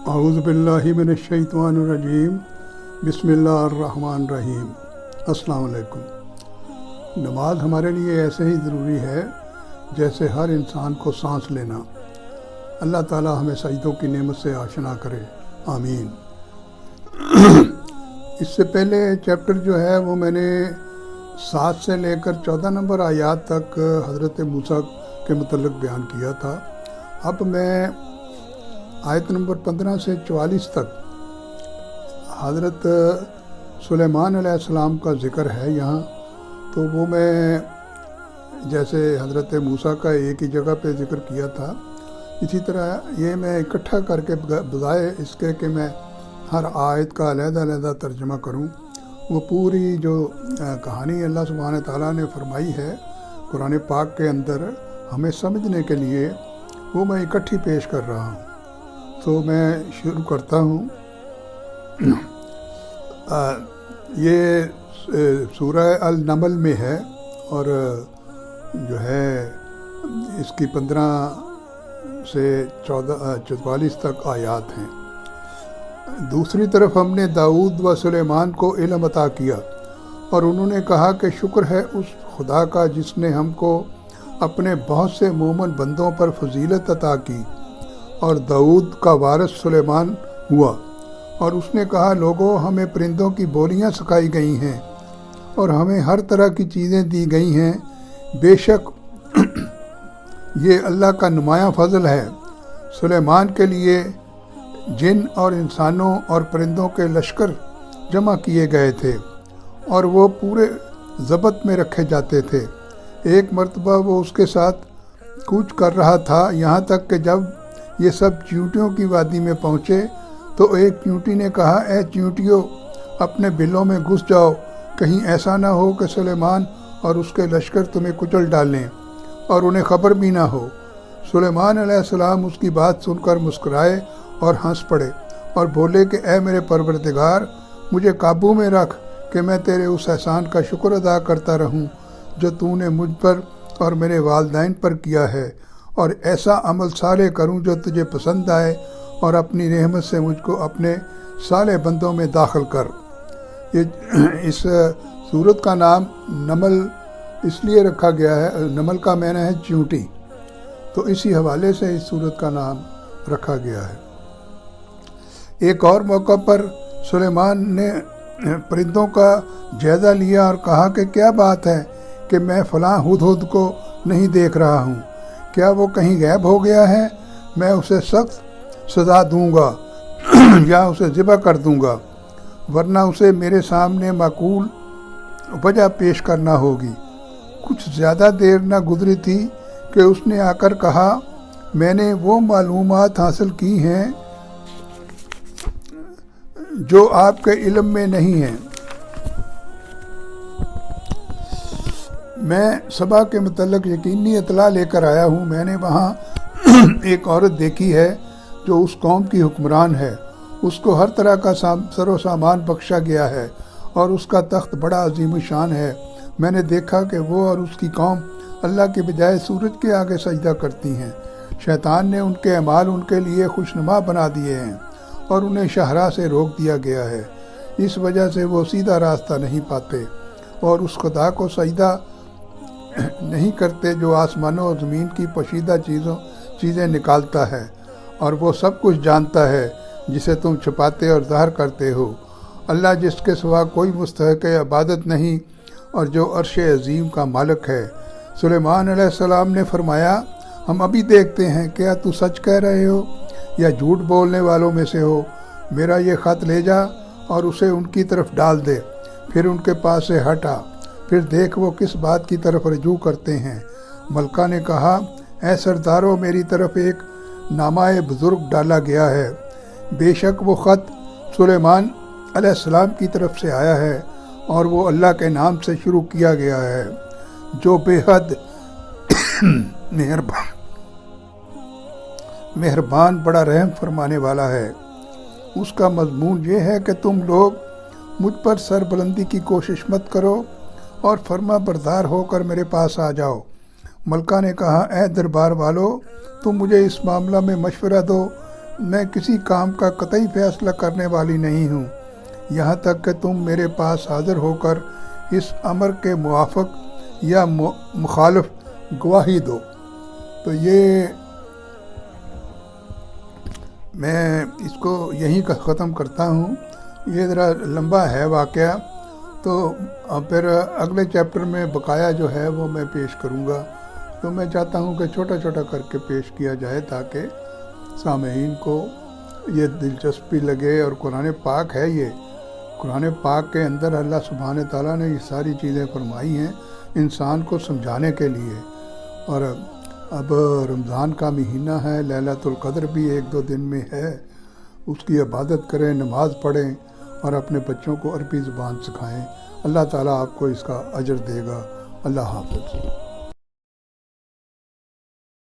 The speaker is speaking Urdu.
اعوذ باللہ من الشیطان الرجیم بسم اللہ الرحمن الرحیم۔ السلام علیکم۔ نماز ہمارے لیے ایسے ہی ضروری ہے جیسے ہر انسان کو سانس لینا۔ اللہ تعالی ہمیں سجدوں کی نعمت سے آشنا کرے، آمین۔ اس سے پہلے چیپٹر جو ہے وہ میں نے 7 سے لے کر 14 نمبر آیات تک حضرت موسیٰ کے متعلق بیان کیا تھا۔ اب میں آیت نمبر 15 سے 44 تک حضرت سلیمان علیہ السلام کا ذکر ہے یہاں، تو وہ میں جیسے حضرت موسیٰ کا ایک ہی جگہ پہ ذکر کیا تھا، اسی طرح یہ میں اکٹھا کر کے بجائے اس کے کہ میں ہر آیت کا علیحدہ علیحدہ ترجمہ کروں، وہ پوری جو کہانی اللہ سبحانہ تعالیٰ نے فرمائی ہے قرآن پاک کے اندر ہمیں سمجھنے کے لیے، وہ میں اکٹھی پیش کر رہا ہوں۔ تو میں شروع کرتا ہوں۔ یہ سورہ النمل میں ہے اور جو ہے اس کی 15 سے 44 تک آیات ہیں۔ دوسری طرف ہم نے داؤد و سلیمان کو علم عطا کیا اور انہوں نے کہا کہ شکر ہے اس خدا کا جس نے ہم کو اپنے بہت سے مومن بندوں پر فضیلت عطا کی، اور داؤد کا وارث سلیمان ہوا، اور اس نے کہا لوگوں ہمیں پرندوں کی بولیاں سکھائی گئی ہیں اور ہمیں ہر طرح کی چیزیں دی گئی ہیں، بے شک یہ اللہ کا نمایاں فضل ہے۔ سلیمان کے لیے جن اور انسانوں اور پرندوں کے لشکر جمع کیے گئے تھے اور وہ پورے ضبط میں رکھے جاتے تھے۔ ایک مرتبہ وہ اس کے ساتھ کوچ کر رہا تھا، یہاں تک کہ جب یہ سب چیونٹیوں کی وادی میں پہنچے تو ایک چیونٹی نے کہا اے چیونٹیوں اپنے بلوں میں گھس جاؤ، کہیں ایسا نہ ہو کہ سلیمان اور اس کے لشکر تمہیں کچل ڈالیں اور انہیں خبر بھی نہ ہو۔ سلیمان علیہ السلام اس کی بات سن کر مسکرائے اور ہنس پڑے اور بولے کہ اے میرے پروردگار، مجھے قابو میں رکھ کہ میں تیرے اس احسان کا شکر ادا کرتا رہوں جو تو نے مجھ پر اور میرے والدین پر کیا ہے، اور ایسا عمل صالح کروں جو تجھے پسند آئے، اور اپنی رحمت سے مجھ کو اپنے صالح بندوں میں داخل کر۔ اس سورت کا نام نمل اس لیے رکھا گیا ہے، نمل کا معنی ہے چیونٹی، تو اسی حوالے سے اس سورت کا نام رکھا گیا ہے۔ ایک اور موقع پر سلیمان نے پرندوں کا جائزہ لیا اور کہا کہ کیا بات ہے کہ میں فلاں ہدہد کو نہیں دیکھ رہا ہوں، کیا وہ کہیں غائب ہو گیا ہے؟ میں اسے سخت سزا دوں گا یا اسے ذبح کر دوں گا، ورنہ اسے میرے سامنے معقول وجہ پیش کرنا ہوگی۔ کچھ زیادہ دیر نہ گزری تھی کہ اس نے آ کر کہا میں نے وہ معلومات حاصل کی ہیں جو آپ کے علم میں نہیں ہیں۔ میں سبا کے متعلق یقینی اطلاع لے کر آیا ہوں۔ میں نے وہاں ایک عورت دیکھی ہے جو اس قوم کی حکمران ہے، اس کو ہر طرح کا سر و سامان بخشا گیا ہے اور اس کا تخت بڑا عظیم الشان ہے۔ میں نے دیکھا کہ وہ اور اس کی قوم اللہ کے بجائے سورج کے آگے سجدہ کرتی ہیں۔ شیطان نے ان کے اعمال ان کے لیے خوشنما بنا دیے ہیں اور انہیں شاہراہ سے روک دیا گیا ہے، اس وجہ سے وہ سیدھا راستہ نہیں پاتے اور اس خدا کو سجدہ نہیں کرتے جو آسمانوں اور زمین کی پوشیدہ چیزیں نکالتا ہے، اور وہ سب کچھ جانتا ہے جسے تم چھپاتے اور ظاہر کرتے ہو۔ اللہ جس کے سوا کوئی مستحق عبادت نہیں اور جو عرش عظیم کا مالک ہے۔ سلیمان علیہ السلام نے فرمایا ہم ابھی دیکھتے ہیں کیا تو سچ کہہ رہے ہو یا جھوٹ بولنے والوں میں سے ہو۔ میرا یہ خط لے جا اور اسے ان کی طرف ڈال دے، پھر ان کے پاس سے ہٹا، پھر دیکھ وہ کس بات کی طرف رجوع کرتے ہیں۔ ملکہ نے کہا اے سردارو، میری طرف ایک نامہ بزرگ ڈالا گیا ہے، بے شک وہ خط سلیمان علیہ السلام کی طرف سے آیا ہے اور وہ اللہ کے نام سے شروع کیا گیا ہے جو بے حد مہربان بڑا رحم فرمانے والا ہے۔ اس کا مضمون یہ ہے کہ تم لوگ مجھ پر سربلندی کی کوشش مت کرو اور فرما بردار ہو کر میرے پاس آ جاؤ۔ ملکہ نے کہا اے دربار والو، تم مجھے اس معاملہ میں مشورہ دو میں کسی کام کا قطعی فیصلہ کرنے والی نہیں ہوں، یہاں تک کہ تم میرے پاس حاضر ہو کر اس امر کے موافق یا مخالف گواہی دو۔ تو یہ میں اس کو یہیں کا ختم کرتا ہوں، یہ ذرا لمبا ہے واقعہ، تو پھر اگلے چیپٹر میں بقایا جو ہے وہ میں پیش کروں گا۔ تو میں چاہتا ہوں کہ چھوٹا چھوٹا کر کے پیش کیا جائے تاکہ سامعین کو یہ دلچسپی لگے۔ اور قرآن پاک ہے، یہ قرآن پاک کے اندر اللہ سبحانہ تعالیٰ نے یہ ساری چیزیں فرمائی ہیں انسان کو سمجھانے کے لیے۔ اور اب رمضان کا مہینہ ہے، لیلۃ القدر بھی 1-2 دن میں ہے، اس کی عبادت کریں، نماز پڑھیں اور اپنے بچوں کو عربی زبان سکھائیں۔ اللہ تعالیٰ آپ کو اس کا اجر دے گا۔ اللہ حافظ۔